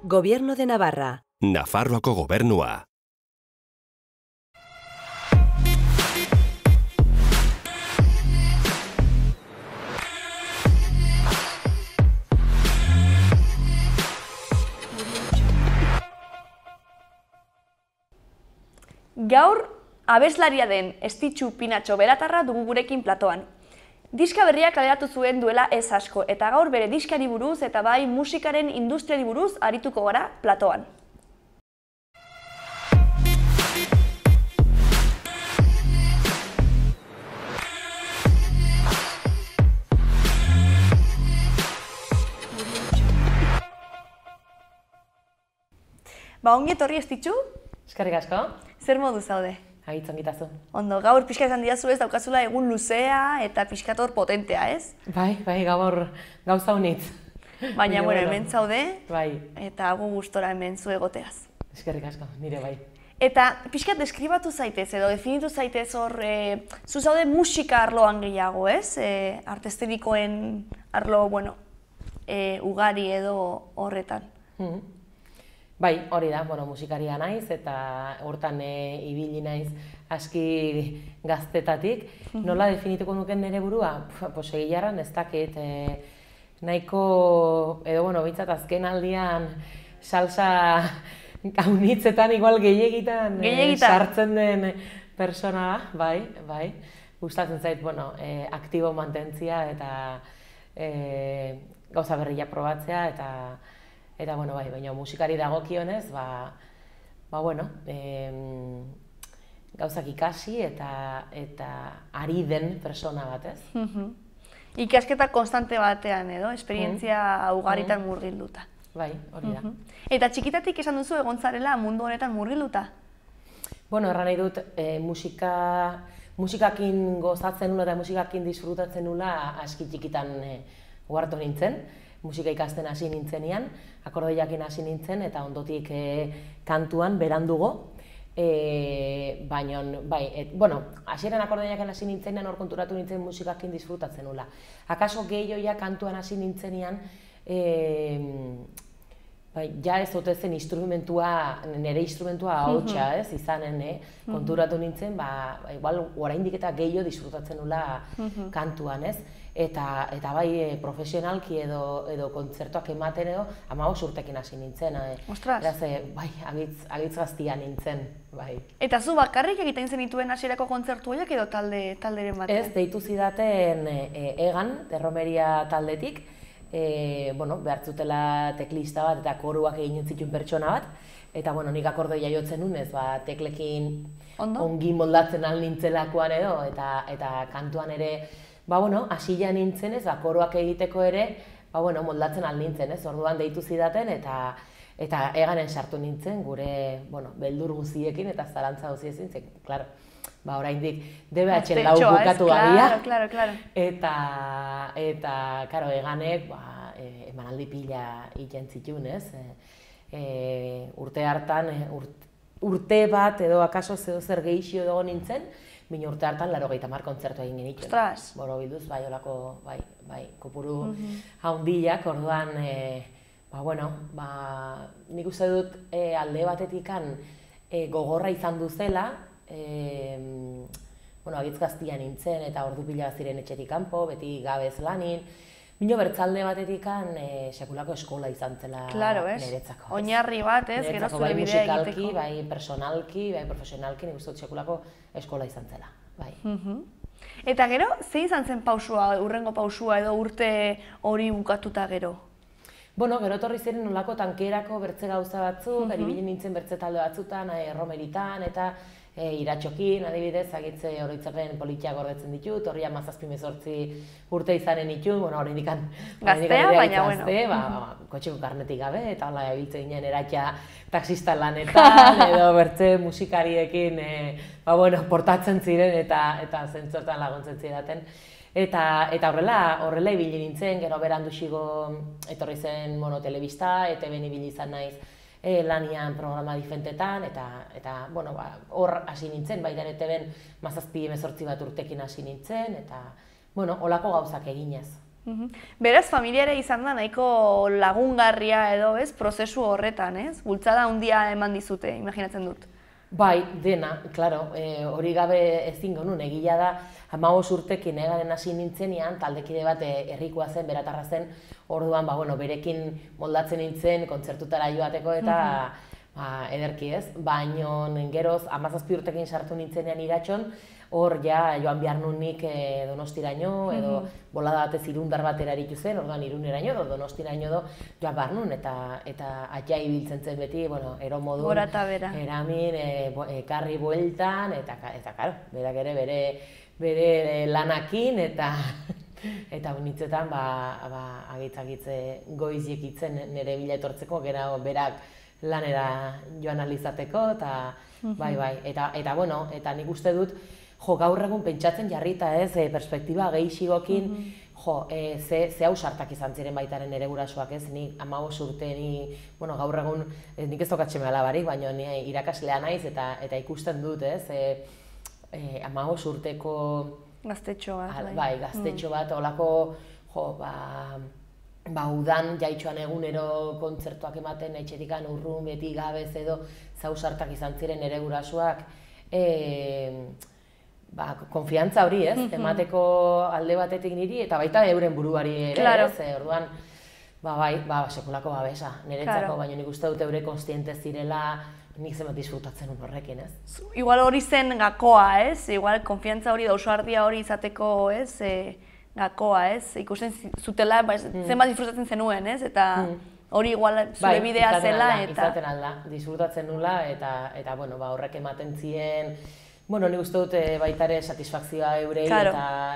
Gobierno de Navarra. Nafarroako gobernua. Gaur, abeslaria den Estitxu Pinatxo Beratarra dugu gurekin platoan. Diska berriak kaleratu zuen duela ez asko, eta gaur bere diskari buruz eta bai musikaren industriari buruz arituko gara platoan. Ongi etorri Estitxu? Eskerrik asko. Zer modu zaude? Agitzen gitazu. Ondo, gaur pixka esan didazu ez daukazula egun luzea eta pixkator potentea, ez? Bai, gaur gauza honitz. Baina, hemen zaude, bai. Eta gu gustora hemen zu egoteaz. Eskerrik asko, nire bai. Eta pixkat deskribatu zaitez edo definitu zaitez hor, zu zaude musika arloan gehiago, ez? Artesterikoen arlo, ugari edo horretan. Bai, hori da, musikaria naiz eta hortan ibili naiz aski gaztetatik. Nola definituko nuken nire burua? Egiarran ez dakit, nahiko, edo bintzat azken aldian salsa gaunitzetan igual gehiegitan sartzen den persona da, bai. Gustatzen zait, aktibo mantentzia eta gauza berria probatzea eta baina musikari dagokionez, gauzak ikasi eta ari den persona bat, ez? Ikasketa konstante batean edo, esperientzia ugaritan murgilduta. Bai, hori da. Eta txikitatik esan duzu egon zarela mundu honetan murgilduta? Erran nahi dut, musikakin gozatzen nula eta musikakin disfrutatzen nula aski txikitan uhartu nintzen. Musika ikasten hasi nintzenean, akordeoiekin hasi nintzen eta ondotik kantuan berandugo. Baina, hasieran akordeoiekin hasi nintzenean hor konturatu nintzen musikakin disfrutatzen nula. Akaso gehioia kantuan hasi nintzenean, ja ez ote zen nire instrumentua ahotsa izanen, konturatu nintzen, igual oraindik eta gehiago disfrutatzen nula kantuan, ez? Eta bai profesionalki edo kontzertuak ematen edo 15 urtekin hasi nintzen. Ostras! Bai, agitz gaztia nintzen, bai. Eta zu bakarrik egiten zenituen hasierako kontzertu horiek edo talderen batean? Ez, deitu zidaten Egan, Erromeria taldetik, behartzutela teklista bat eta koruak egin zituen pertsona bat, eta nik akordeoia jotzen nunez, teklekin ongi moldatzen al nintzelakoan edo, eta kantuan ere, hasila nintzen ez, koroak egiteko ere, moldatzen al nintzen ez, orduan deitu zidaten eta Eganen sartu nintzen gure, beldur guziekin eta zalantza guziekin, klaro, oraindik DBH lau bukatu gadia. Claro. Eta, klaro, Eganek emanaldi pila egiten zituen, ez? Urte hartan, urte bat edo akaso zer gehixio dago nintzen, baina urte hartan 80 kontzertu egin genituen. Ostras! Borobilduz, kopuru haundilak, orduan, nik uste dut alde batetikan gogorra izan duzela, agitz gaztia nintzen eta ordu pila ziren etxetik kanpo, beti gabez lanin, bino bertzalde batetikan sekulako eskola izan zela niretzako. Oinarri bat, ez, gero zure bidea egiteko. Musikalki, bai personalki, bai profesionalki, nik uste dut sekulako eskola izan zela. Eta gero, zein izan zen pausua, urrengo pausua edo urte hori bukatuta gero? Gero etorri ziren nolako tankerako bertze gauza batzuk, ibili nintzen bertze talde batzutan, erromeritan eta iratxokin, adibidez, agitze oroitzapen politiak gordetzen ditut, horri 17-18 urte izanen ditut, horrein gaztea, baina, kotxeko karnetik gabe, eta hola ebiltzen ginen eratxa taxista lanetan, edo bertze musikariekin portatzen ziren eta zentzortan laguntzen zidaten. Eta horrela ibili nintzen, gero beranduxigo etorri zen monotelebista, ETV-n ibili izan naiz lanian programa diferentetan, eta hor hasi nintzen, baita ETV-n 17-18 bat urtekin hasi nintzen, eta holako gauzak eginez. Beraz, familia ere izan da nahiko lagungarria edo, ez, prozesu horretan, ez? Bultzada handia eman dizute, imaginatzen dut. Bai, dena, klaro, hori gabe ezin genuen, egia da, 15 urtekin egaren hasi nintzenean, taldekide bat herrikoa zen, beratarra zen, orduan, berekin moldatzen nintzen, kontzertutara joateko eta ederki ez, baino geroz 17 urtekin sartu nintzenean Iratxon, hor ja joan behar nunik Donostiraino, edo bolada batez Irundar batera eritu zen, orduan Iruneraino edo Donostiraino edo joan behar nun, eta atia ibiltzen zen beti, ero modun, gora eta bera. Eramin, karri bueltan, eta karo, berak ere bere lanakin, eta nintzetan agitz-agitze goizikitzen nire bila etortzeko, gero berak lanera joan alizateko, eta eta nik uste dut, gaur egun pentsatzen jarrita ez, perspektiba gehiagokin, ze ausartak izan ziren baitaren nire gurasoak ez, nik 15 urte, gaur egun, nik ez tokatzen alabarik, baina irakaslea naiz eta ikusten dut ez, 15 urteko gaztetxo bat. Bai, gaztetxo bat, holako, udan jaitxoan egunero kontzertuak ematen, etxetikan urrun, beti gabez edo zausartak izan ziren nire gurasoak, konfiantza hori ez, emateko alde batetik niri, eta baita euren buruari ere ez, orduan, sekulako babesa, niretzako, baina nik uste dut eure konstiente zirela, nik zenbat disfrutatzen horrekin, ez? Igual hori zen gakoa, ez? Igual konfiantza hori, ausardia hori izateko, ez? Gakoa, ez? Ikusten zutela, zenbat disfrutatzen zenuen, ez? Eta hori igual zure bidea zela, eta... Izaten alda, disfrutatzen nula, eta horrek ematen zien... Nik uste dut baita ere satisfakzioa eurei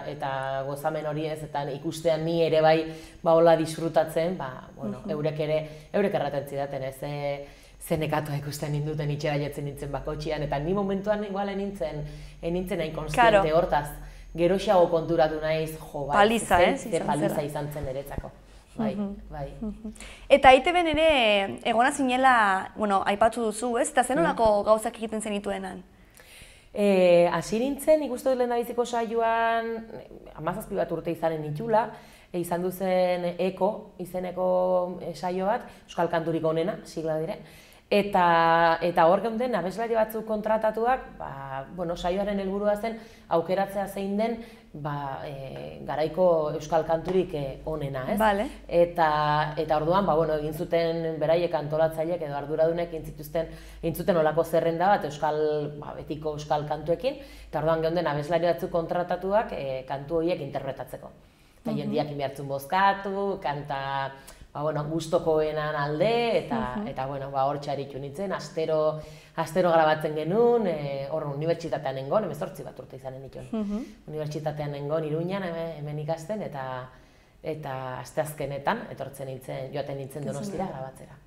eta gozamen hori ez, eta ikustean ni ere bai hola disfrutatzen, eurek erraten zidaten ez, ze nekatua ikusten ninduten itxera jetzen nintzen bakotxian, eta ni momentuan igual nintzen hain konstiente hortaz, geroxeago konturatu naiz, paliza izan zen niretzako. Bai. Eta ITBn ere egona zinela, aipatu duzu ez, eta zenolako gauzak egiten zenituenan? Hasi nintzen, ikustu dut lehendabiziko saioan, 17 bat urte izanen nitula, izan duzen Eko izeneko saio bat, Euskal Kanturik onena, sigla dire, eta hor geunden abeslari batzuk kontratatuak, saioaren helburua zen aukeratzea zein den garaiko Euskal Kanturik onena, ez? Eta orduan, egin zuten beraiek antolatzaileek edo arduradunek egin zuten olako zerrenda bat betiko Euskal Kantuekin, eta orduan geunden abeslari batzuk kontratatuak kantu horiek interpretatzeko. Eta jendiak inbihartzun bozkatu, kanta gustokoenan alde, eta hor txaritu nintzen, astero grabatzen genuen, hor unibertsitatean nengon, 18 bat urte izanen nituen. Unibertsitatean nengon Iruñan hemen ikasten, eta asteazkenetan joaten nintzen Donostira grabatzera.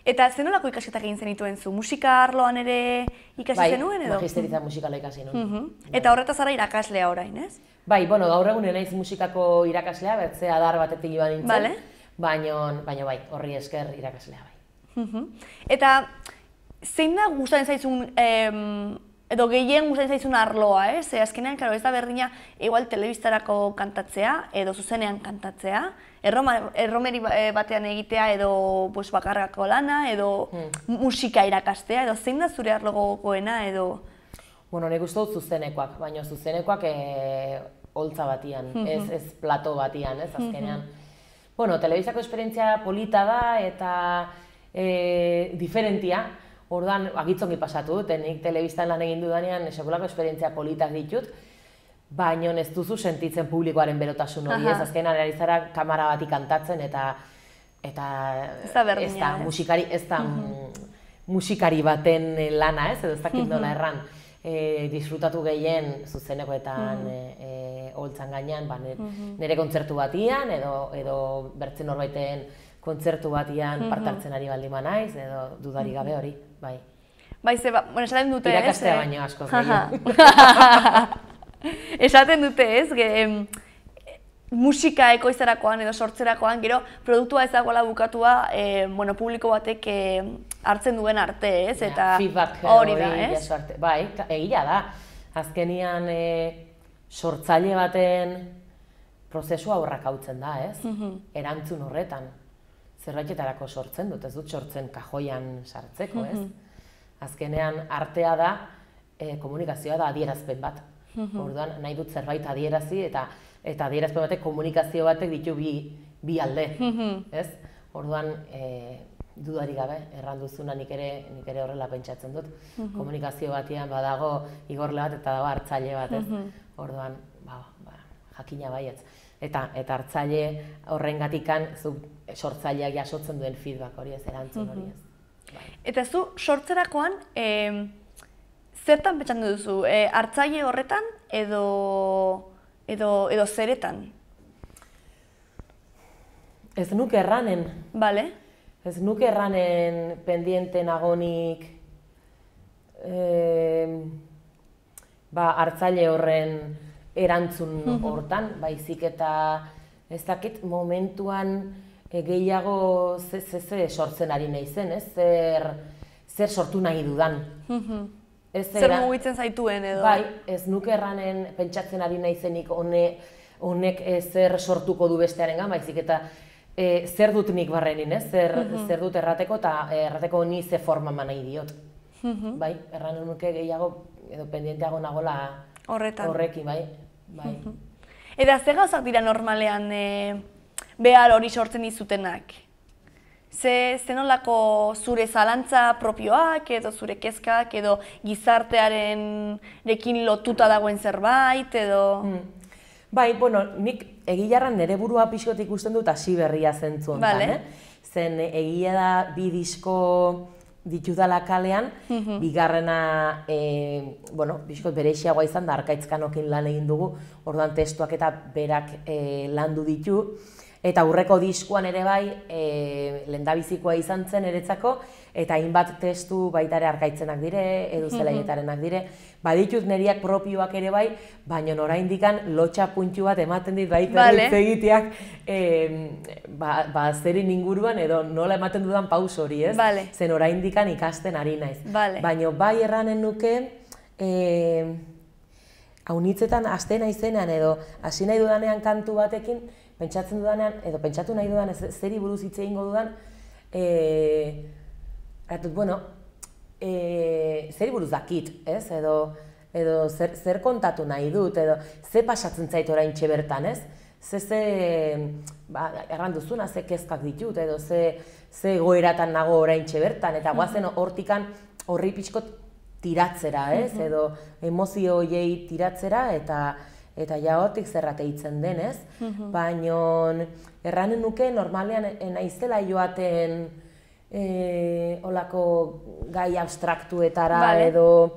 Eta zenolako ikasketak egin zenituen zu? Musika arloan ere ikasi zenuen edo? Bai, magisteritza musikala ikasi nuen. Eta horretaz ara irakaslea orain, ez? Bai, gaur egun naiz musikako irakaslea, bertze adar batetik joan nintzen. Baina bai, horri esker irakaslea bai. Eta zein da gustatzen zaizun, edo gehien gustatzen zaizun arloa, ez? Azkenean, ez da berdina, igual telebistarako kantatzea, edo zuzenean kantatzea, erromeri batean egitea, edo bakarrako lana, edo musika irakastea, edo zein da zure arlo gogokoena, edo... Nik uste dut zuzenekoak, baina zuzenekoak holtza batian, ez plato batian, ez azkenean. Telebistako esperientzia polita da eta diferentia, orduan agitzongi pasatu dut, nik telebistan lan egin dudanean sekulako esperientzia politak ditut, baina ez duzu sentitzen publikoaren berotasun hori, ez azkenean ari zara kamara bati kantatzen eta ez da musikari baten lana, edo ez dakit nola erran. Disfrutatu gehien zuzenekoetan holtzan gainean, nire kontzertu batian, edo bertze norbaiten kontzertu batian partartzen ari baldin naiz, edo dudari gabe hori, bai. Bai, esaten dute, ez? Irakastea baino askoz gehiago. Esaten dute, ez? Musika ekoizterakoan edo sortzerakoan, gero produktua ez dagoela bukatua publiko batek hartzen duen arte, ez? Feedback hori da, ez? Bai, egia da. Azkenian sortzaile baten prozesua horrak hautzen da, ez? Erantzun horretan. Zerbaitetarako sortzen dut, ez dut sortzen kajoian sartzeko, ez? Azkenean artea da, komunikazioa da adierazpen bat. Orduan, nahi dut zerbait adierazi eta adierazpen batek komunikazio batek ditu bi alde, ez? Orduan, dudari gabe, erranduzuna nik ere horrela pentsatzen dut. Komunikazio batean badago igorle bat eta dago hartzaile bat, ez? Orduan, jakina baietz. Eta hartzaile horrengatikan sortzaileak jasotzen duen feedback hori ez, erantzun hori ez. Eta zu sortzerakoan, zertan pentsatzen duzu? Hartzaile horretan edo zeretan? Ez nuke erranen. Bale. Ez nuke erranen pendiente nagonik hartzaile horren erantzun hortan, baizik eta ez dakit momentuan gehiago ze sortzen ari nahi zen, ez? Zer sortu nahi dudan. Zer mugitzen zaituen edo? Bai, ez nuke erranen pentsatzen ari nahi zenik honek zer sortuko du bestearengan, baizik eta zer dut nik barrenin, ez? Zer dut errateko eta errateko ni ze forma nahi diot. Bai, erranen nuke gehiago edo pendienteago nagola horrekin, bai. Eta zer gauzak dira normalean behar hori sortzen dizutenak? Ze nolako zure zalantza propioak edo zure kezkak edo gizartearekin lotuta dagoen zerbait edo... Bai, bueno, nik egilarran nire burua pixkot ikusten dut hasi berria zentzu honetan, Zen egia da bi disko ditudala kalean, bigarrena, pixkot bereixiagoa izan da, Arkaitzkanokin lan egin dugu, orduan testuak eta berak landu ditu, eta aurreko diskoan ere bai, lehendabizikoa izan zen eretzako, eta hainbat testu baita ere Arkaitzenak dire, edo Zelaietarenak dire, baditut niriak propioak ere bai, baina oraindikan lotxa puntu bat ematen dit baita hitz egiteak zerin inguruan edo nola ematen dudan paus hori, ez? Zen oraindikan ikasten ari naiz. Baina bai erranen nuke, haunitzetan haste naizenean edo hasi nahi dudanean kantu batekin, pentsatzen dudanean, edo pentsatu nahi dudan zeri buruz hitz egingo dudan, zeri buruz dakit, ez? Edo zer kontatu nahi dut, edo ze pasatzen zait oraintxe bertan, ez? Erranduzuna, ze kezkak ditut, edo ze goeratan nago oraintxe bertan, eta guazen hortikan horri pixkot tiratzera, ez? Edo emozio horiei tiratzera, eta jaotik zerrate hitzen denez, baina erranen nuke normalean naizela joaten olako gai abstraktuetara edo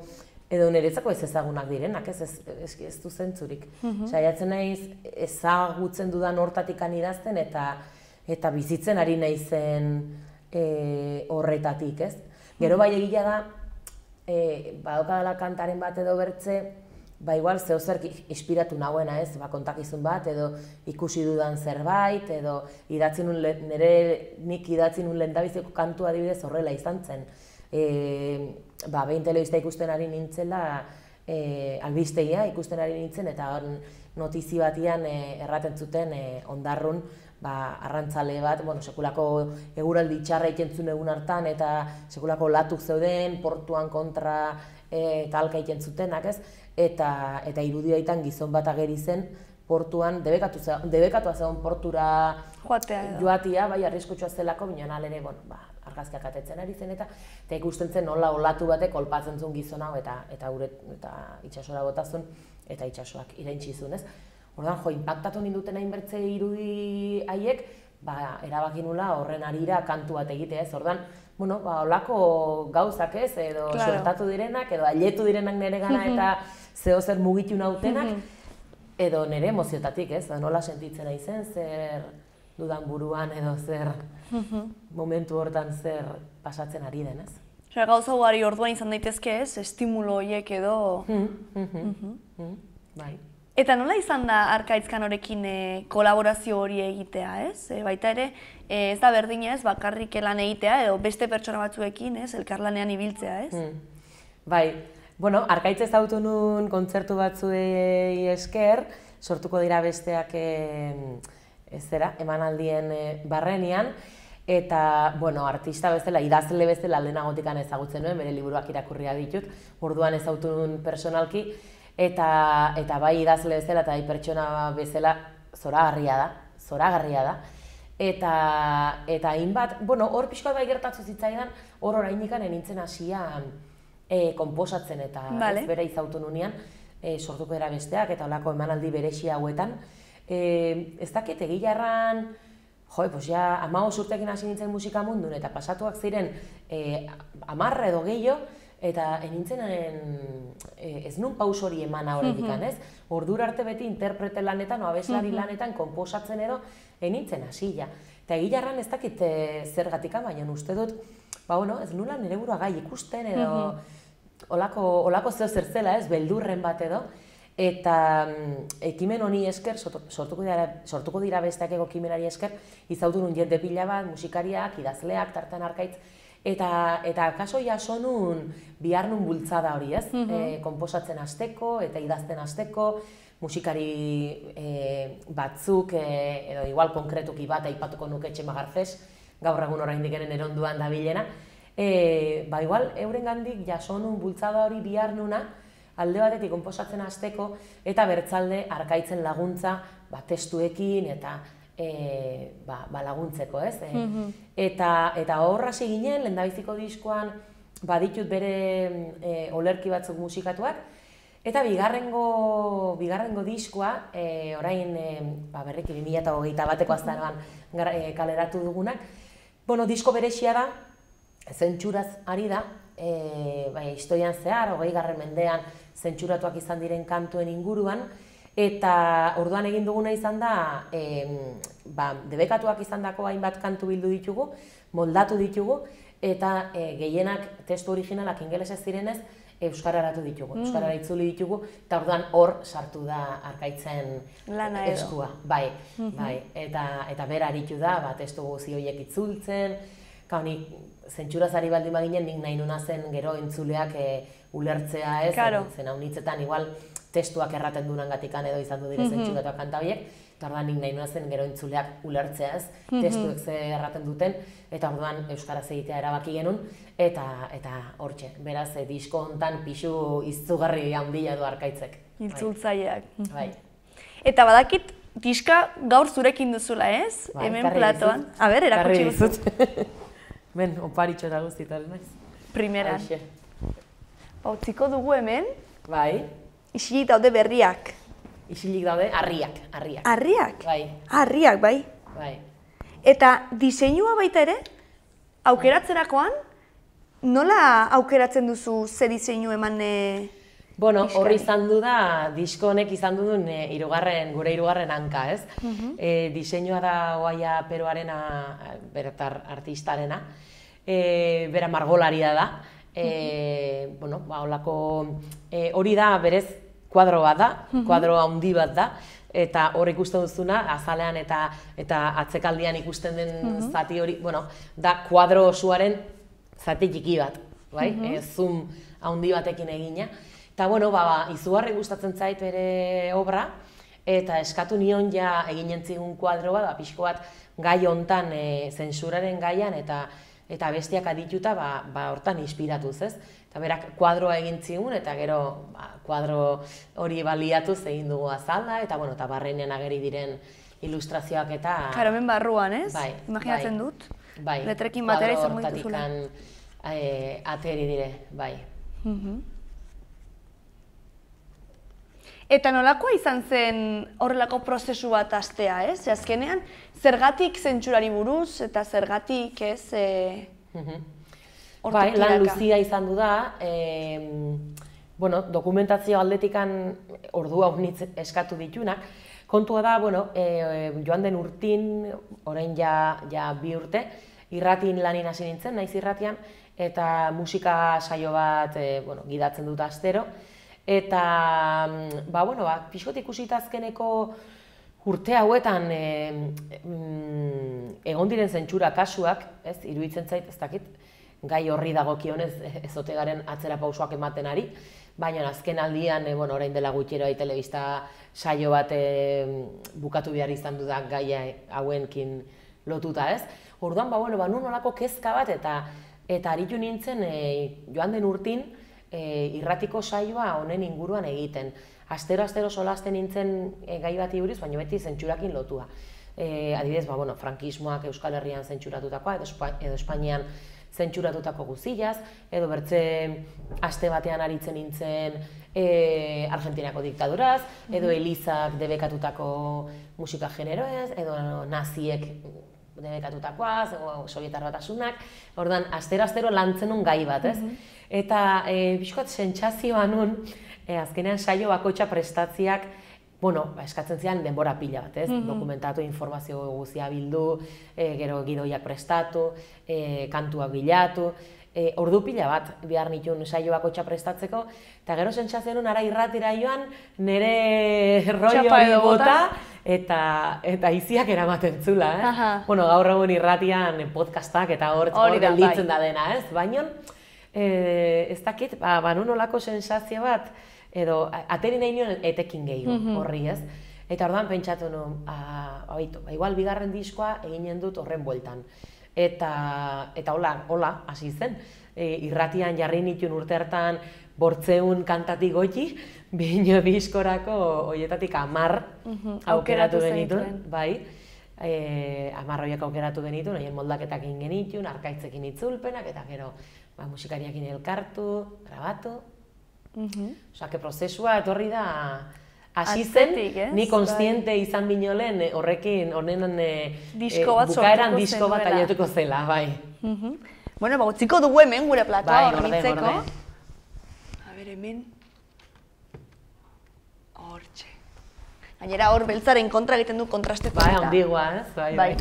niretzako ez ezagunak direnak, ez du zentzurik. Saiatzen naiz ezagutzen dudan hortatikan idazten eta bizitzen ari naizen horretatik, ez? Gero bai egia da, badaukadala kantaren bat edo bertze, igual zehozerk inspiratu nagoena, ez, kontakizun bat, edo ikusi dudan zerbait, edo nik idatzi nun lehendabiziko kantu adibidez horrela izan zen. Behin telebista ikusten ari nintzela, albistegia ikusten ari nintzen, eta notizi batian erraten zuten Ondarrun, arrantzale bat, sekulako eguraldi txarra ikentzun egun hartan, eta sekulako latuk zeuden, portuan kontra talka ikentzutenak, ez? Eta irudioetan gizon bat ageri zen portuan, debekatua zegoen portura joatia, bai arriskutsua zelako, baina alere, argazkiak atetzen ari zen, eta ikusten zen nola olatu batek kolpatzen zuen gizon hau, eta itsasora botazun, eta itsasoak iraintzi zuen, ez? Orduan, inpaktatu ninduten hainbertze irudi haiek, erabaki nula horren arira kantu bat egitea, ez? Orduan, olako gauzak ez, edo suertatu direnak, edo ailetu direnak nire gana eta zehozer mugitu nautenak, edo nire emoziotatik, ez? Nola sentitzen nahi zen, zer dudan buruan, edo zer momentu hortan zer pasatzen ari den, ez? Gauza ugari orduan izan daitezke, ez? Estimulo horiek edo... Bai. Eta nola izan da Arkaitzkanorekin kolaborazio hori egitea, ez? Baita ere, ez da berdina, ez, bakarrik lan egitea, edo beste pertsona batzuekin, ez, elkarlanean ibiltzea, ez? Bai, Arkaitz ezagutu nun kontzertu batzuei esker, sortuko dira besteak emanaldien barrenean, eta, bueno, artista bezala, idazle bezala lehenagotikan ezagutzen nuen, bere liburuak irakurria ditut, orduan ezagutu nuen personalki, eta bai idazle bezala eta bai pertsona bezala zoragarria da. Eta hainbat, bueno, hor pixkoat bai gertatu zitzaidan, hor orainikan nintzen hasia konposatzen eta ez bere izautu nunean, sortuko dira besteak eta holako emanaldi berezi hauetan. Ez dakit, egia erran, pues ja 15 urtekin hasi nintzen musika mundun eta pasatuak ziren 10 edo gehiago, eta nintzen ez nun paus hori emana horretikan, ez? Ordura arte beti interprete lanetan, abeslari lanetan, konposatzen edo, nintzen hasila. Eta egia erran ez dakit zergatika, baina uste dut, ez nula nire burua gai ikusten edo olako zertzela, ez, beldurren bat edo, eta ekimen honi esker, sortuko dira besteak ekimenari esker, izautu nun jende pila bat, musikariak, idazleak, tartan arkaitz, eta kaso jaso nun bihar nun bultzada hori, ez? Konposatzen hasteko eta idazten hasteko, musikari batzuk, edo igual konkretuki bat aipatuko nuke Txema Garces, gaur egun oraindik ere eronduan dabilena, igual eurengandik jaso nun bultzada hori bihar nuna, alde batetik konposatzen hasteko eta bertzalde arkaitzen laguntza testuekin eta laguntzeko, ez? Eta horra hasi ginen, lehendabiziko diskoan baditut bere olerki batzuk musikatuak, eta bigarrengo diskoa, orain berriki 2021ko azaroan kaleratu dugunak, disko berezia da, zentsuraz ari da, historian zehar, 20. mendean zentzuratuak izan diren kantuen inguruan, eta orduan egin duguna izan da, debekatuak izan dako hainbat kantu bildu ditugu, moldatu ditugu, eta gehienak testu originalak ingelesez zirenez, euskararatu ditugu, euskarara itzuli ditugu, eta orduan hor sartu da arkaitzen eskua. Bai, eta bera aritu da, testu guzi horiek itzultzen, zentsuraz ari baldin baginen, nik nahi nuna zen gero entzuleak ulertzea ez, zen hau nitzetan igual testuak erraten dunan gatikan edo izan du dire zentsuratuak kanta horiek, eta orduan nik nahi nuna zen gero entzuleak ulertzea ez, testuek ze erraten duten, eta orduan euskaraz egitea erabaki genuen, eta hortxe, beraz, disko hontan pixu izugarri handia du arkaitzek. Itzultzaileak. Bai. Eta badakit, diska gaur zurekin duzula ez, hemen platoan. Erakutsi guztut. Ben, oparitxo eta guztital, naiz? Primeran. Utziko dugu hemen. Bai. Isilik daude berriak. Isilik daude harriak. Harriak? Bai. Harriak, bai. Bai. Eta diseinua baita ere, aukeratzerakoan, nola aukeratzen duzu ze diseinu eman Bueno, horri izan du da, disko honek izan duen gure hirugarren hanka, ez? Diseinua da Oaia Peruarena, beretar artistarena, bera margolaria da. Hori da, berez, kuadro bat da, kuadro handi bat da, eta hor ikusten duzuna, azalean eta atzekaldian ikusten den zati hori, da kuadro osoaren zati txiki bat, bai? Zoom handi batekin egina. Eta, izugarri gustatzen zait bere obra, eta eskatu nion ja egin entzigun kuadro bat, pixko bat gai hontan, zentsuraren gaian, eta bestiak adituta hortan inspiratuz, ez? Eta berak kuadroa egin zigun, eta gero kuadro hori baliatuz egin dugu azalda, eta barrenean ageri diren ilustrazioak eta... Karo, hemen barruan, ez? Bai. Imaginatzen dut? Bai. Letrekin batera izango dituzula. Kuadro hortatikan ateri dire, bai. Eta nolakoa izan zen horrelako prozesu bat hastea, ez? Azkenean, zergatik zentsurari buruz eta zergatik, ez? Bai, lan luzia izan du da. Dokumentazio aldetikan ordua honitz eskatu ditunak. Kontua da, joan den urtin, orain ja 2 urte, irratin lanin hasi nintzen, naiz irratian, eta musika saio bat gidatzen dut astero. Eta, pixkot ikusita azkeneko urte hauetan egon diren zentsura kasuak, iruditzen zait, ez dakit, gai horri dagokionez ez ote garen atzera pausoak ematen ari, baina azken aldian, orain dela gutxi ere telebista saio bat bukatu behar izan dudak gaia hauenkin lotuta, ez? Orduan, nun olako kezka bat eta aritu nintzen joan den urtin irratiko saioa honen inguruan egiten. Astero solasten nintzen gai bati buruz, baina beti zentsurakin lotua. Adibidez, frankismoak Euskal Herrian zentsuratutakoa, edo Espainian zentsuratutako guztiaz, edo bertze aste batean aritzen nintzen Argentinako diktaduraz, edo Elizak debekatutako musika generoez, edo naziek debekatutakoaz, edo Sovietar Batasunak. Orduan, astero lantzen nun gai bat, ez? Eta pixkat sentsazioa nun, azkenean saio bakoitza prestatziak, eskatzen zian denbora pila bat, ez? Dokumentatu, informazio guztia bildu, gero gidoiak prestatu, kantuak bilatu, ordu pila bat behar nituen saio bakoitza prestatzeko, eta gero sentsazioa nun ara irratira joan, nire rollo hori bota, eta iziak eramaten zula, gaur egun irratian podcastak eta hor gelditzen da dena, ez? Baina, ez dakit, nun olako sensazio bat, edo ateri nahi nion etekin gehiago horri, ez? Eta orduan pentsatu nuen, igual bigarren diskoa eginen dut horren bueltan. Eta hola, hasi zen. Irratian jarri nituen urte hartan 800 kantatik goiti, bino diskorako horietatik 10 aukeratu genituen, bai. 10 horiek aukeratu genituen, horien moldaketak egin genituen, arkaitzekin itzulpenak, eta gero musikariakin elkartu, grabatu. Osa, prozesua etorri da hasi zen, ni konstiente izan binolen horrekin, honen bukaeran disko bat aiatuko zela, bai. Utziko dugu hemen gure platoa hornitzeko. A ber, hemen. Hortxe. Gainera hor beltzaren kontra egiten du kontraste polita. Bai, ondigua, ez? Bai.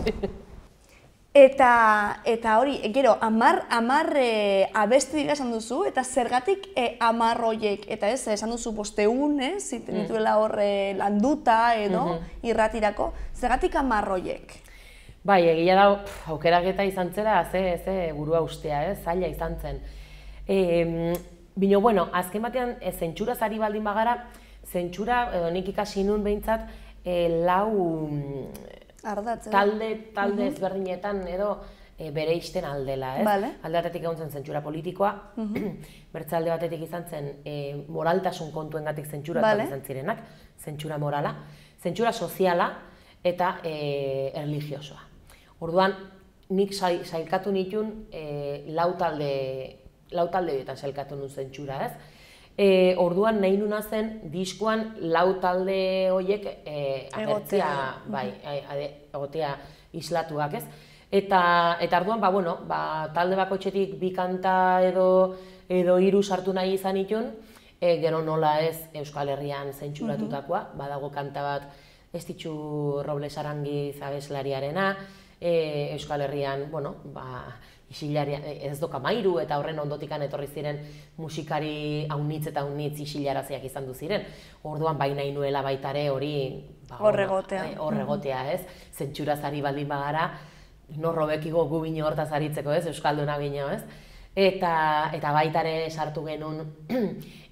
Eta hori, gero, 10 abesti dira esan duzu, eta zergatik 10 horiek, eta ez, esan duzu 500, ziten dituela hor landuta edo irratirako, zergatik 10 horiek? Bai, egia da, aukeraketa izan zela, ze burua ustea, zaila izan zen. Bino, azken batean, zentsuraz ari baldin bagara, zentsura, edo nik ikasi nun behintzat, talde ezberdinetan edo bere isten aldela, ez? Alde batetik egon zen zentsura politikoa, bertze alde batetik izan zen moraltasun kontuengatik zentsura izan zirenak, zentsura morala, zentsura soziala eta erlijiosoa. Orduan, nik sailkatu nituen lau taldeetan sailkatu nuen zentsura, ez? Orduan nahi nuna zen diskoan lau talde horiek agertzea, egotea islatuak, ez? Eta orduan, talde bakoitzetik 2 kanta edo 3 sartu nahi izan nituen, gero nola ez Euskal Herrian zentsuratutakoa, badago kanta bat Estitxu Robles Arangiz abeslariarena, Euskal Herrian, ez doka mairu eta horren ondotikan etorri ziren musikari haunitz eta haunitz isilaraziak izan du ziren. Orduan bai nahi nuela baitare hori horregotea, ez? Zentsuraz ari baldin bagara, norrobekigo gu bino hortaz aritzeko, ez? Euskalduna bino, ez? Eta baitare sartu genuen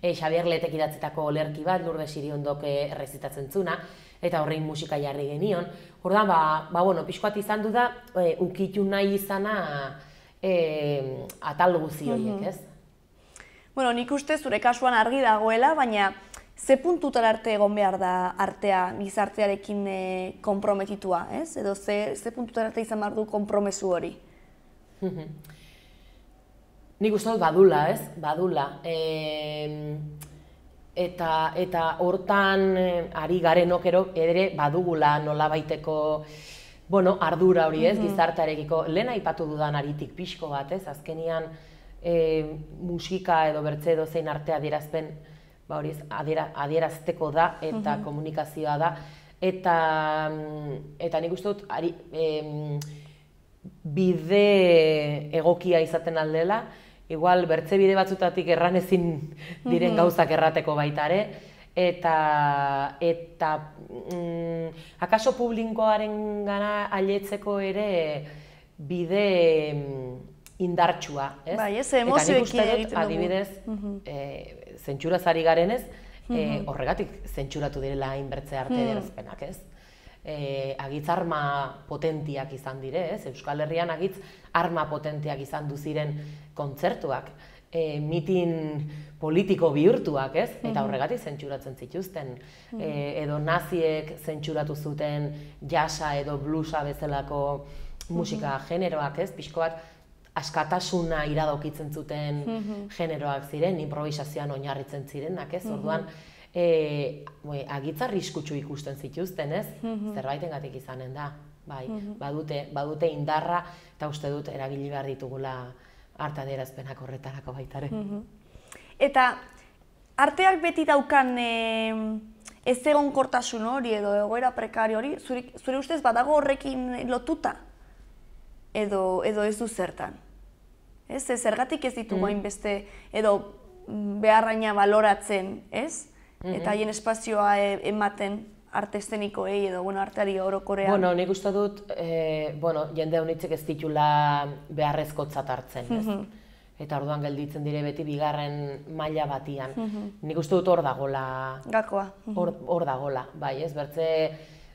Xabier Letek idatzitako olerki bat, Lourdes Siriondok errezitatzen zuna, eta horrein musika jarri genion. Orduan, pixkoat izan du da, ukitu nahi izana atal guzi horiek, ez? Nik uste zure kasuan argi dagoela, baina ze puntutara arte egon behar da artea gizartearekin konprometitua, ez? Edo ze puntutara arte izan behar du konpromesu hori? Nik uste dut badula, ez? Badula. Eta hortan ari garenok ere badugula nolabaiteko ardura hori, ez, gizartearekiko. Lehen aipatu dudan aritik pixko bat, ez, azkenian musika edo bertze edo zein arte adierazpen adierazteko da eta komunikazioa da. Eta nik uste dut bide egokia izaten aldela, igual bertze bide batzutatik erranezin diren gauzak errateko baita ere, eta akaso publikoaren gana ailetzeko ere bide indartsua, ez? Bai, ez, emozioekin egiten dugu. Adibidez, zentsuraz ari garenez, horregatik zentsuratu direla hainbertze arte ederazpenak, ez? Agitz arma potentiak izan dire, ez? Euskal Herrian agitz arma potentiak izan duziren kontzertuak, mitin politiko bihurtuak, ez? Eta horregatik zentsuratzen zituzten. Edo naziek zentsuratu zuten jasa edo bluesa bezalako musika generoak, ez? Pixko bat askatasuna iradokitzen zuten generoak ziren, improvisazioan oinarritzen zirenak, ez? Orduan, agitz arriskutsu ikusten zituzten, ez? Zerbaitengatik izanen da. Bai, badute indarra eta uste dut erabili behar ditugula arte adierazpenak horretarako baita ere. Eta arteak beti daukan ez egonkortasun hori edo egoera prekario hori, zure ustez badago horrekin lotuta? Edo ez du zertan? Ez, zergatik ez ditugu hainbeste edo beharraina baloratzen, ez? Eta haien espazioa ematen arte eszenikoei edo arteari orokorean. Bueno, nik uste dut, jende honitzek ez ditula beharrezkotzat hartzen, ez? Eta orduan gelditzen dire beti bigarren maila batian. Nik uste dut hor dagola. Gakoa. Hor dagola, bai, ez?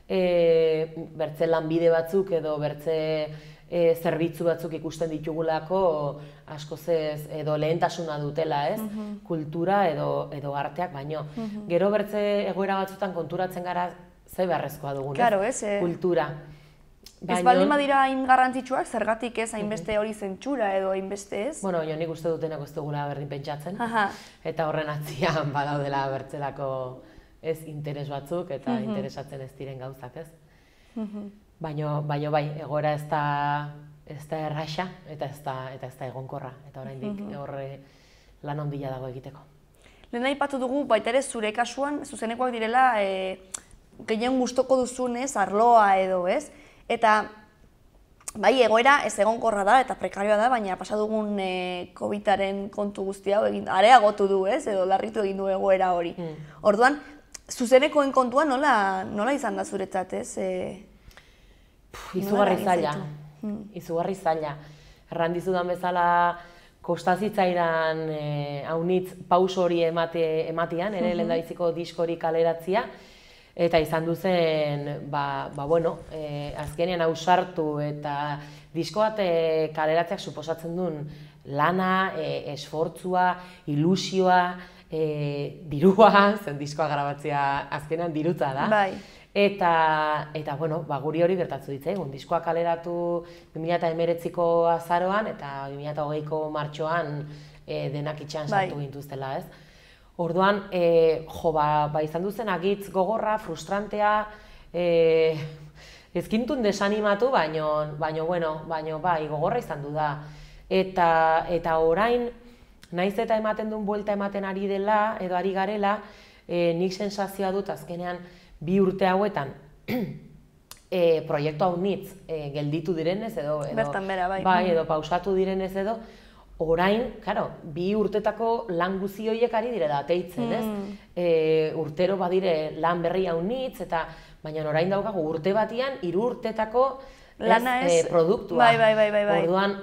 Bertze lanbide batzuk edo bertze zerbitzu batzuk ikusten ditugulako askoz ez edo lehentasuna dutela, ez? Kultura edo arteak, baino. Gero bertze egoera batzutan konturatzen gara ze beharrezkoa dugun, ez? Kultura. Ez baldin badira hain garrantzitsuak, zergatik ez hainbeste hori zentsura edo hainbeste ez? Bueno, nik uste dutenak ez dugula berdin pentsatzen, eta horren atzian badaudela bertzelako ez interes batzuk eta interesatzen ez diren gauzak, ez? Baina bai, egoera ez da erraxa eta ez da egonkorra, eta oraindik horre lan handia dago egiteko. Lehen aipatu dugu, baita ere zure kasuan, zuzenekoak direla gehien gustoko duzunez, arloa edo, ez? Eta bai, egoera ez egonkorra da eta prekarioa da, baina pasa dugun COVID-aren kontu guzti hau areagotu du, ez? Edo larritu egin du egoera hori. Orduan, zuzenekoen kontua nola izan da zuretzat, ez? Izugarri zaila. Erran dizudan bezala kostazitzaidan haunitz paus hori ematean, ere lehendabiziko diskori kaleratzia, eta izan duzen, azkenean ausartu eta disko bat kaleratzeak suposatzen duen lana, esfortzua, ilusioa, dirua, zen diskoa grabatzea azkenean dirutza da. Bai. Eta guri hori gertatu ditzaigun. Diskoa kaleratu 2019ko azaroan eta 2020ko martxoan denak itxean sartu gintuztela, ez? Orduan, izan duzen agitz gogorra, frustrantea, ezkintun desanimatu, baina gogorra izan du da. Eta orain, naiz eta ematen duen buelta ematen ari dela, edo ari garela, nik sensazioa dut azkenean 2 urte hauetan proiektu hau nitz gelditu direnez edo edo pausatu direnez edo, orain, 2 urtetako lan guzi horiek ari direla ateitzen, ez? Urtero badire lan berri hau nitz, eta baina orain daukagu urte batian 3 urtetako produktua. Bai. Orduan,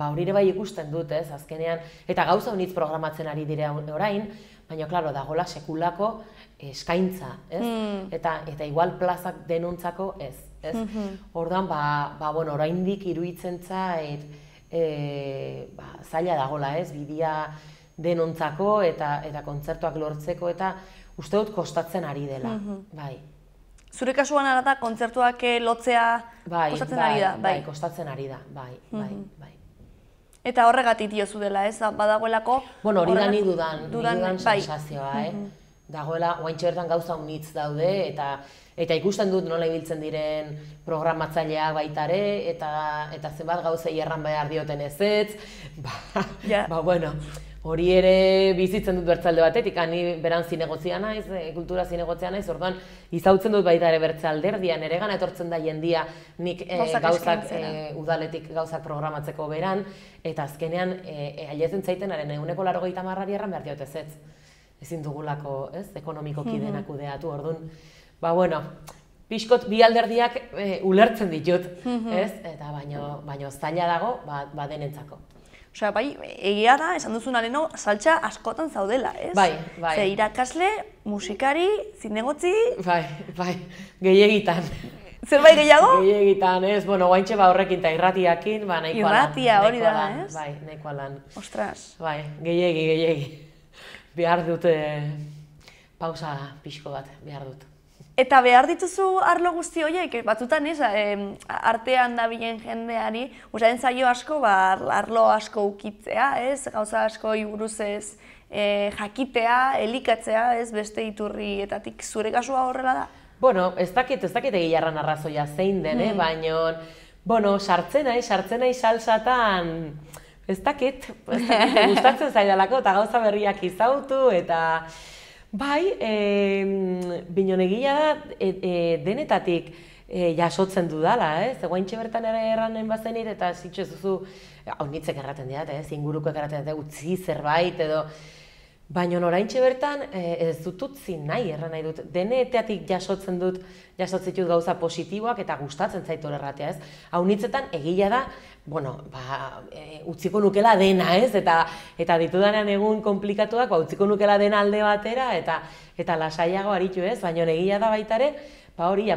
hori ere bai ikusten dut, ez, azkenean, eta gauza honitz programatzen ari dire orain, baina, dagoela sekulako eskaintza, ez? Eta igual plazak denontzako ez, ez? Orduan, oraindik iruditzen zait zaila dagoela, ez? Bidea denontzako eta kontzertuak lortzeko eta uste dut kostatzen ari dela, bai. Zure kasuan ara da, kontzertuak lotzea kostatzen ari da? Bai, kostatzen ari da, bai. Eta horregatik diozu dela, ez? Badagoelako... Bueno, hori da ni dudan sensazioa, dagoela, oaintxe bertan gauza unitz daude, eta ikusten dut nola ibiltzen diren programatzaileak baita ere, eta zenbat gauzei erran behar dioten ezetz, hori ere bizitzen dut bertzalde batetik, ni beran zinegotzia naiz, kultura zinegotzia naiz, orduan izautzen dut baita ere bertze alderdian, ere gana etortzen da jendia nik gauzak udaletik gauzak programatzeko beran, eta azkenean ailetzen zaitenaren 180 erran behar diot ezetz. Ezin dugulako, ez, ekonomikoki denak kudeatu, orduan, pixkot bi alderdiak ulertzen ditut, ez? Eta baino zaila dago, denentzako. Osea, bai, egia da, esan duzuna leheno, saltsa askotan zaudela, ez? Bai. Ze irakasle, musikari, zinegotzi... Bai, gehiegitan. Zerbait gehiago? Gehiegitan, ez? Bueno, guaintxe horrekin eta irratiakin, nahikoa lan. Irratia hori da, ez? Bai, nahikoa lan. Ostras. Bai, gehiegi. Behar dut pausa pixko bat, behar dut. Eta behar dituzu arlo guzti horiek, batzutan ez, artean dabilen jendeari, usain zaio asko, arlo asko ukitzea, ez, gauza asko buruz ez jakitea, elikatzea, ez, beste iturrietatik zure kasua horrela da? Bueno, ez dakit egilarran arrazoia zein den, bueno, sartzen naiz salsatan, ez dakit, gustatzen zaidalako eta gauza berriak izautu eta... Bai, binon egia da denetatik jasotzen dudala, ez? Guaintxe bertan ere erranen bazenit eta zitxo ez duzu, hau nitzek erraten diat, ingurukoek erraten diat, utzi zerbait edo... Baina oraintxe bertan ez dut utzi nahi, erran nahi dut. Denetatik jasotzen ditut gauza positiboak eta gustatzen zait hor erratea, ez? Hau nitzetan egia da, bueno, utziko nukela dena, ez? Eta ditudanean egun komplikatuak, utziko nukela dena alde batera eta lasaiago aritu, ez? Baina egia da baita ere, hori,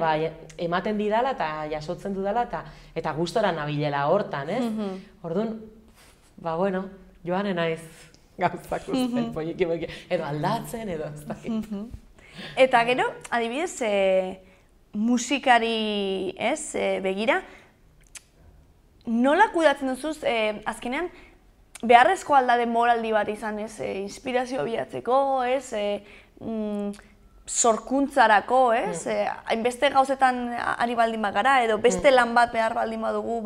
ematen didala eta jasotzen dudala eta gustora nabilela hortan, ez? Orduan, bueno, joanen naiz. Gauzak usten, poliki, edo aldatzen, edo ez dakit. Eta gero, adibidez, musikari begira, nola kudatzen duzuz, azkenean, beharrezko aldade moraldi bat izan, inspirazio bilatzeko, sorkuntzarako, hainbeste gauzetan ari baldin bagara, edo beste lan bat behar baldin badugu,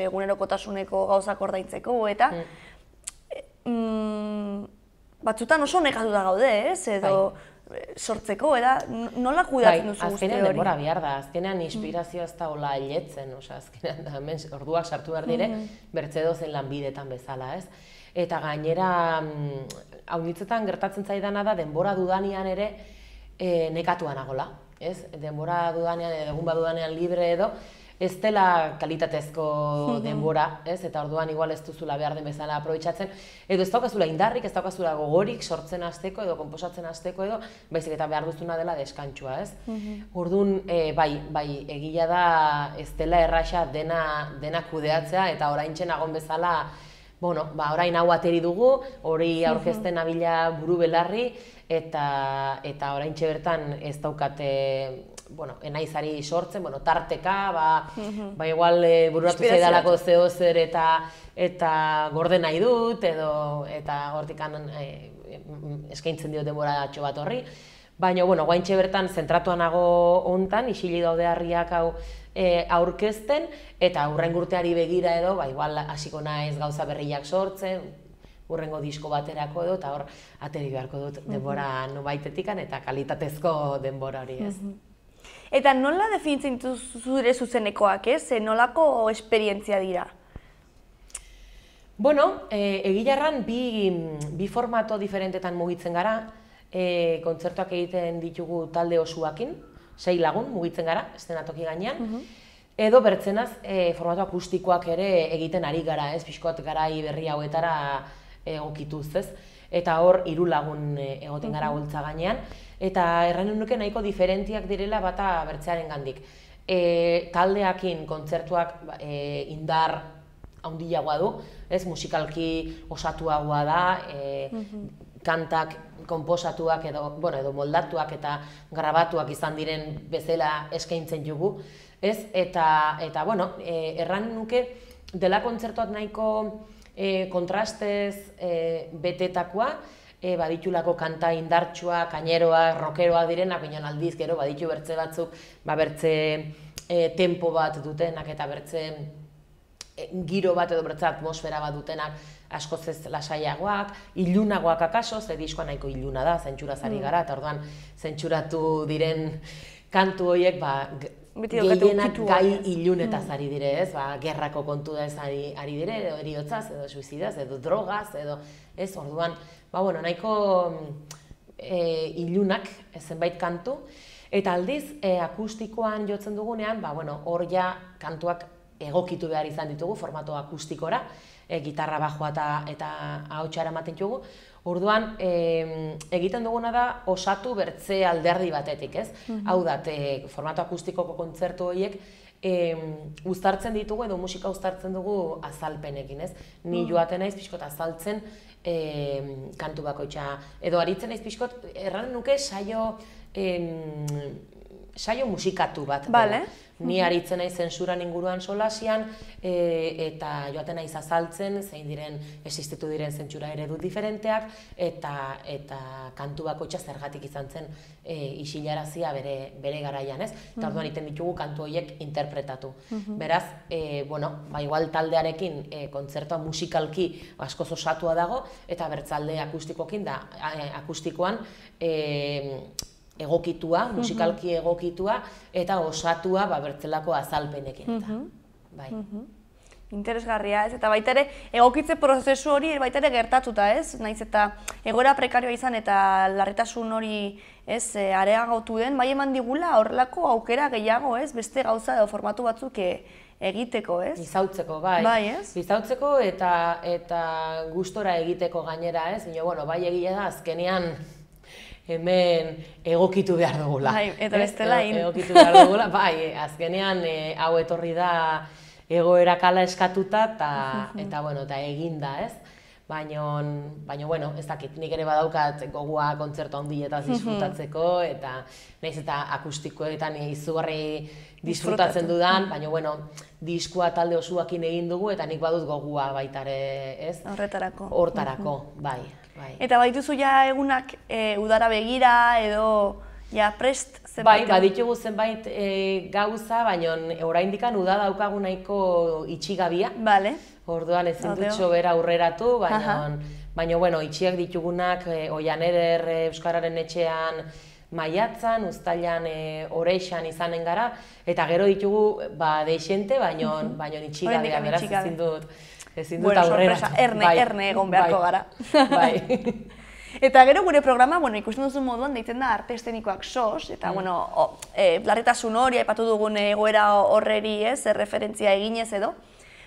egunerokotasuneko gauzak ordaintzeko, eta batzutan oso nekatuta gaude, edo sortzeko, nola kudatzen duzu guzti hori? Azkenean denbora behar da, azkenean inspirazioa ez da hola hiletzen, azkenean orduak sartu behar dire, bertze dozen lanbidetan bezala, ez? Eta gainera, hau nitzetan gertatzen zaidana da, denbora dudanean ere nekatua nagola, ez? Denbora dudanean, egun badudanean libre edo, ez dela kalitatezko denbora, ez? Eta orduan igual ez duzula behar den bezala aprobetxatzen, edo ez daukazula indarrik, ez daukazula gogorik sortzen hasteko edo konposatzen hasteko edo, baizik eta behar duzuna dela deskantsua, ez? Orduan, bai, egia da ez dela erraxa dena kudeatzea eta oraintxe nagon bezala, orain hau ateri dugu, hori aurkezten nabila buru belarri eta oraintxe bertan ez daukate enaizari sortzen, tarteka, igual bururatu zaidalako zeo zer eta gorde nahi dut, eta hortikan eskaintzen dio denbora atxo bat horri. Baina, guaintxe bertan zentratuan nago hontan, isili daude harriak hau aurkezten, eta hurrengo urteari begira edo, igual hasiko naiz gauza berriak sortzen, hurrengo disko baterako edo, eta hor ateri beharko dut denbora nobaitetikan eta kalitatezko denbora hori, ez. Eta nola definitzen zure zuzenekoak, nolako esperientzia dira? Egilarran bi formato diferentetan mugitzen gara, kontzertuak egiten ditugu talde osuakin, 6 lagun mugitzen gara, eszenatoki gainean, edo bertzenaz formato akustikoak ere egiten ari gara, pixkoat garai berri hauetara egokituz, ez? Eta hor 3 lagun egoten gara holtza gainean, eta erranen nuke nahiko diferentiak direla bata bertzearen gandik. Taldeakin kontzertuak indar handiagoa du, musikalki osatuagoa da, kantak konposatuak edo moldatuak eta grabatuak izan diren bezala eskaintzen dugu, eta erranen nuke dela kontzertuak nahiko kontrastez betetakoa, baditulako kanta indartsua, kaineroa, rockeroa direnak, baina aldiz gero baditu bertze batzuk, bertze tempo bat dutenak eta bertze giro bat edo bertze atmosfera bat dutenak askoz ez lasaiagoak, ilunagoak akaso, ze diskoa nahiko iluna da, zentsuraz ari gara, eta orduan zentsuratu diren kantu horiek gehienak gai ilunetaz ari dire, ez? Gerrako kontu da ez ari dire, edo eriotzaz, edo suizidaz, edo drogaz, edo ez, orduan, nahiko ilunak zenbait kantu, Eta aldiz, akustikoan jotzen dugunean, hor ja kantuak egokitu behar izan ditugu, formato akustikora, gitarra, bajoa eta ahotsa eramaten ditugu. Orduan, egiten duguna da osatu bertze alderdi batetik, ez? Hau da, formato akustikoko kontzertu horiek uztartzen ditugu edo musika uztartzen dugu azalpenekin, ez? Ni joaten naiz pixkot azaltzen kantu bakoitza. Edo aritzen naiz pixkot, erran nuke saio musikatu bat. Bale. Ni aritzen naiz zentsuran inguruan solasian eta joaten naiz azaltzen zein diren existitu diren zentsura eredu diferenteak eta kantu bakoitza zergatik izan zen isilarazia bere garaian, ez? Eta orduan egiten ditugu kantu horiek interpretatu. Beraz, igual taldearekin kontzertua musikalki askoz osatua dago eta bertzalde akustikokin da akustikoan egokitua, musikalki egokitua, eta osatua bertzelako azalpenekin. Interesgarria, ez? Eta baita ere, egokitze prozesu hori baita ere gertatuta, ez? Naiz eta egoera prekarioa izan eta larritasun hori areagotu den, bai eman digula horrelako aukera gehiago, ez? Beste gauza edo formatu batzuk egiteko, ez? Bizautzeko, bai. Bai, ez? Bizautzeko eta gustora egiteko gainera, ez? Bai egia da, azkenean hemen egokitu behar dugula. Bai, eta bestela egokitu behar dugula, bai, azkenean hau etorri da egoerak hala eskatuta eta eginda, ez? Baina, ez dakit, nik ere badaukat gogua kontzertu handietaz disfrutatzeko, eta nahiz eta akustikoetan izugarri disfrutatzen dudan, baina, diskua talde osuakin egin dugu, eta nik badut gogua baitare, ez? Horretarako. Hortarako, bai. Eta badituzu ja egunak udara begira edo prest zenbait? Bai, baditugu zenbait gauza, baina oraindikan uda daukagu nahiko itxigabia. Bale. Orduan ezin dut sobera aurreratu, baina itxiak ditugunak Oian Eder Euskararen Etxean maiatzan, uztailan Oreixan izanen gara, eta gero ditugu deixente, baina itxigabea, beraz ezin dut aurrera. Sorpresa, erne egon beharko gara. Eta gero gure programa, ikusten duzun moduan, deitzen da arte eszenikoak SOS, eta larritasun hori, aipatu dugun egoera horreri, referentzia eginez edo.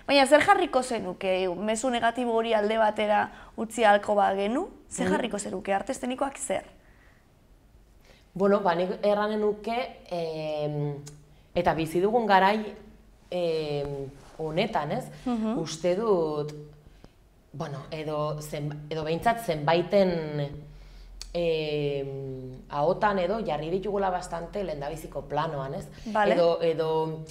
Baina zer jarriko zenuke, mezu negatibo hori alde batera utzi ahalko bagenu, zer jarriko zenuke, arte eszenikoak zer? Nik erranen nuke, eta bizi dugun garai honetan, ez? Uste dut, edo behintzat zenbaiten ahotan edo jarri ditugula bastante lehendabiziko planoan, ez? Edo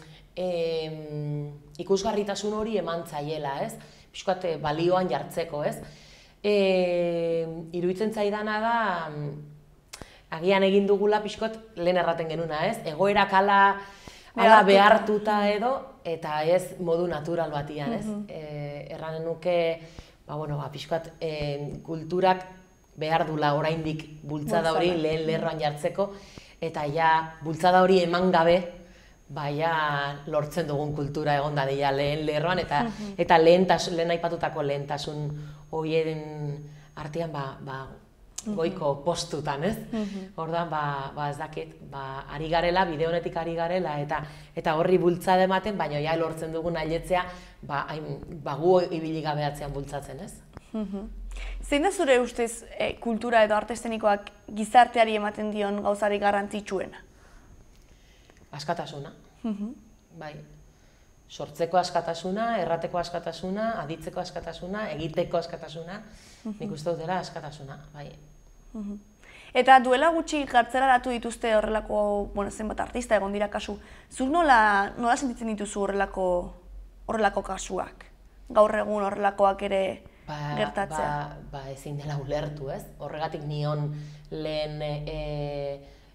ikusgarritasun hori eman zaiela, ez? Pixkat balioan jartzeko, ez? Iruditzen zaidana da, agian egin dugula pixkat lehen erraten genuna, ez? Egoerak hala behartuta edo, eta ez modu natural batian, ez? Erranen nuke, pixkat kulturak behar dula oraindik bultzada hori lehen lerroan jartzeko, eta bultzada hori eman gabe, lortzen dugun kultura egon dadila lehen lerroan, eta lehen aipatutako lehentasun horien artean goiko postutan, ez? Orduan, ez dakit, ari garela, bide honetik ari garela, eta horri bultzada ematen, baina lortzen dugun ailetzea, gu ibili gabeatzean bultzatzen, ez? Zein da zure ustez kultura edo arte eszenikoak gizarteari ematen dion gauzari garrantzitsuena? Askatasuna. Bai. Sortzeko askatasuna, errateko askatasuna, aditzeko askatasuna, egiteko askatasuna, nik uste dut dela askatasuna, bai. Eta duela gutxi kartzelaratu dituzte horrelako, zenbat artista egon dira kasu, zuk nola sentitzen dituzu horrelako kasuak? Gaur egun horrelakoak ere gertatzea? Ezin dela ulertu, ez? Horregatik nion lehen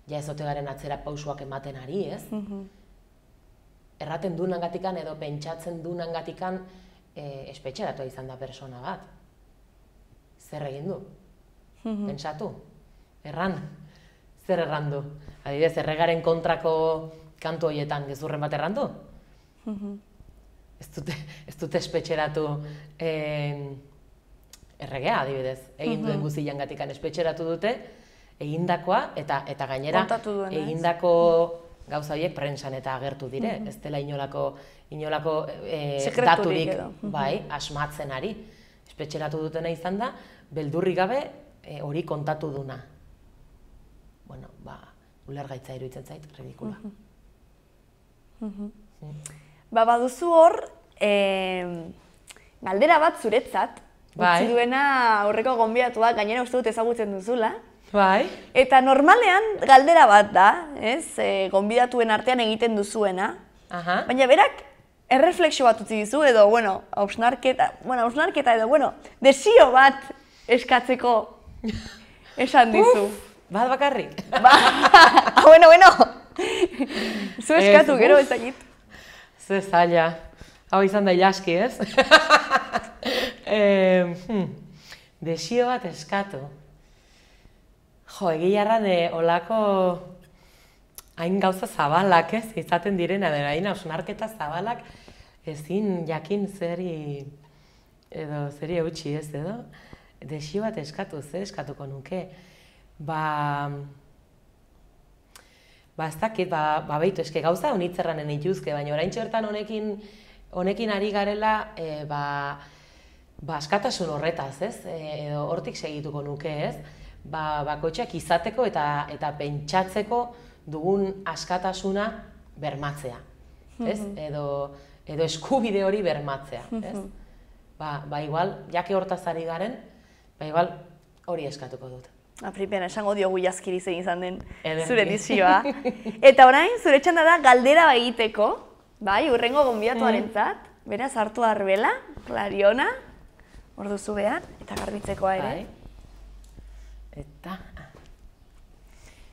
Ezotegaren atzera pausuak ematen ari, ez? Erraten dunangatikan edo pentsatzen dunangatikan espetxeratua izan da persona bat. Zer egin du? Pentsatu? Erran? Zer erran du? Adibidez, erregaren kontrako kantu horietan gezurren bat erran du? Ez dute espetxeratu erregea, adibidez. Egin duen guztiangatikan espetxeratu dute, egindakoa, eta gainera egindako gauza horiek prentsan eta agertu dire, ez dela inolako daturik asmatzen ari. Espetxeratu dutena izan da, beldurri gabe hori kontatu duna. Bueno, ulergaitza iruditzen zait, ridikula. Baduzu hor, galdera bat zuretzat, utzi duena aurreko gonbidatuak, gainera uste dut ezagutzen duzula. Eta normalean galdera bat da, gonbidatuen artean egiten duzuena, baina berak erreflexio bat utzi dizu edo, hausnarketa edo, desio bat eskatzeko esan dizu. Bat bakarrik? Bueno, zu eskatu gero ezagit. Ze zaila, hau izan da ilaski, ez? Desio bat eskatu. Jo, egia erran olako hain gauza zabalak, ez? Izaten direna, hain hausnarketa zabalak ezin jakin zeri eutxi, ez edo? Desio bat eskatu, zer eskatuko nuke? Ez dakit, behitu, eske gauza honitzerranen ituzke, baina oraintxe bertan honekin ari garela askatasun horretaz, ez? Edo hortik segituko nuke, ez? Bakoitxeak izateko eta pentsatzeko dugun askatasuna bermatzea, ez? Edo eskubide hori bermatzea, ez? Igual, jake hortaz ari garen, igual hori eskatuko dut. Pripena, esango diogu jazkiri zein izan den zure dizioa. Eta orain, zure txanda da galdera egiteko, hurrengo gonbidatuarentzat, beraz hartu arbela, Klariona, hor duzu behar, eta garbitzekoa ere.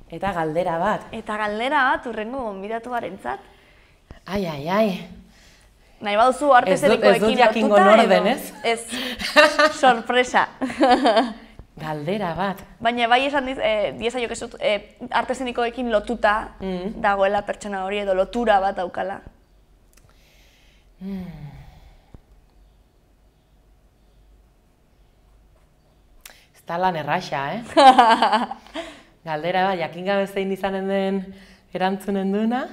Eta galdera bat. Eta galdera bat hurrengo gonbidatuarentzat. Ai. Nahi baduzu artezenikoekin lotuta edo. Ez dut jakingo norden, ez? Ez, sorpresa. Galdera bat. Baina bai esan diezaiok ez dut artezenikoekin lotuta dagoela pertsona hori edo lotura bat daukala. Ez da lan erraxa, Galdera bat, jakin gabe zein izanen den erantzunen duena.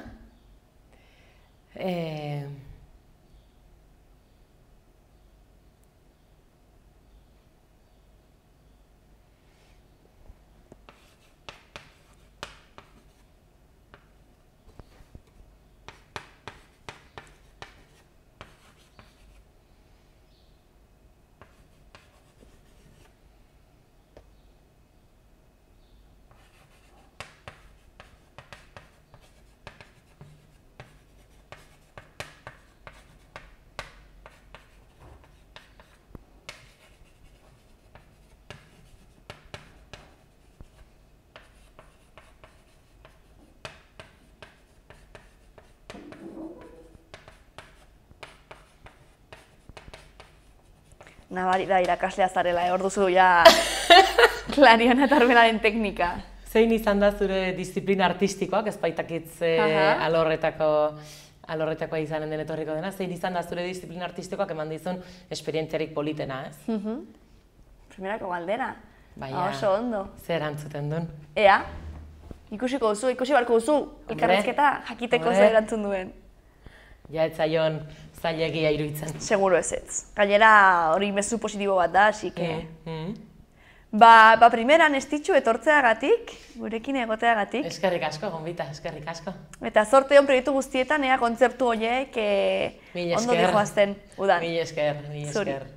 Nabari da irakaslea zarela, hor duzu ja Klariona eta arbelaren teknika. Zein izan da zure disiplina artistikoak, ez baitakitz alorretakoa izanen den etorriko dena, zein izan da zure disiplina artistikoak eman dizun esperientziarik politena, ez? Primerako galdera, oso ondo. Zer antzuten duen? Ea, ikusi barko duzu, elkarrezketa jakiteko zer erantzun duen. Ja, ez zaion zailegia iruditzen. Seguro ez. Gainera hori mezu positibo bat da, así que... Primeran estitxu etortzeagatik, gurekin egoteagatik. Eskerrik asko, gonbita, eskerrik asko. Eta zorte hon proiektu guztietan, kontzertu horiek ondo dihoazten udan. Mil esker.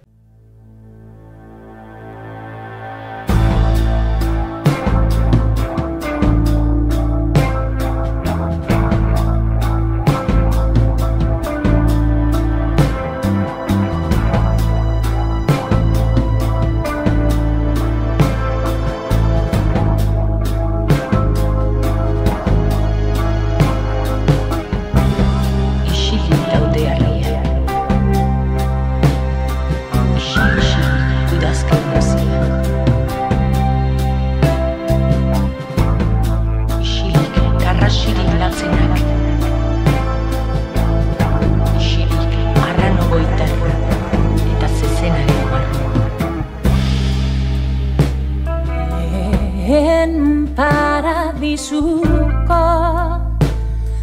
dizuko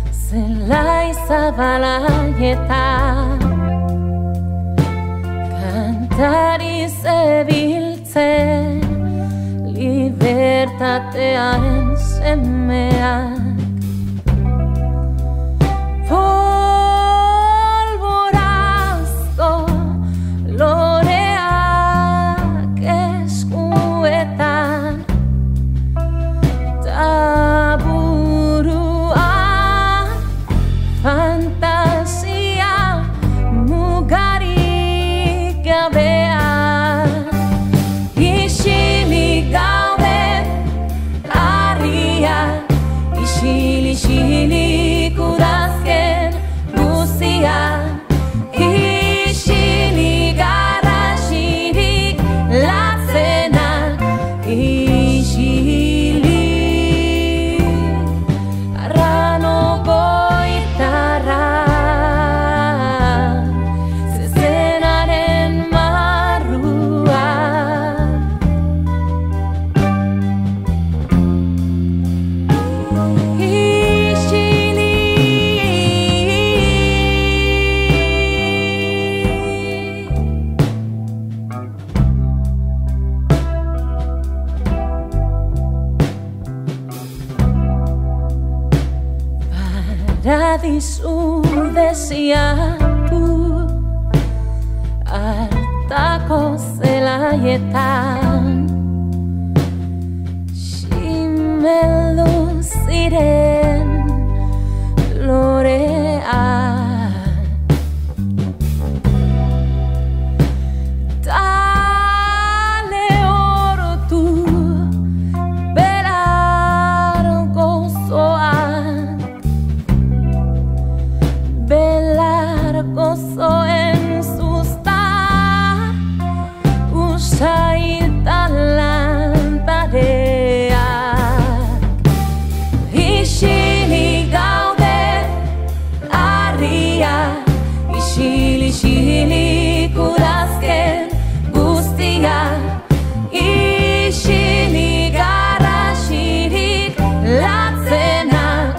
zelai zabalaietan kantari zebiltzen libertatearen semeak polvorazko loreak eskuetan taburuan fantasia mugarik gabean isilik gaude harriak isilik udazken guzian isilik garrasirik latzenak isilik arrano goitarra zezenaren marrua Paradisu desiatu hartako zelaietan simeldu ziren lorean tale hortu belar gozoan belar gozoen zuzta usaitan lantareak isilik gaude harriak isilik udazken guztiak isilik garrasirik latzenak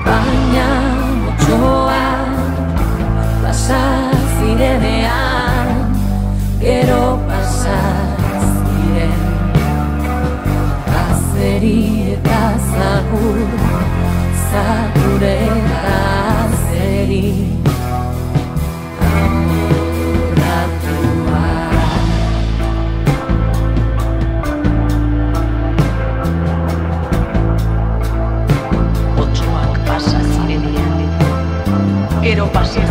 baina motxoan pasa zirenean gero pasa ziren azeri eta zagur zagure eta azeri Otsoak pasa zirenean, gero pasa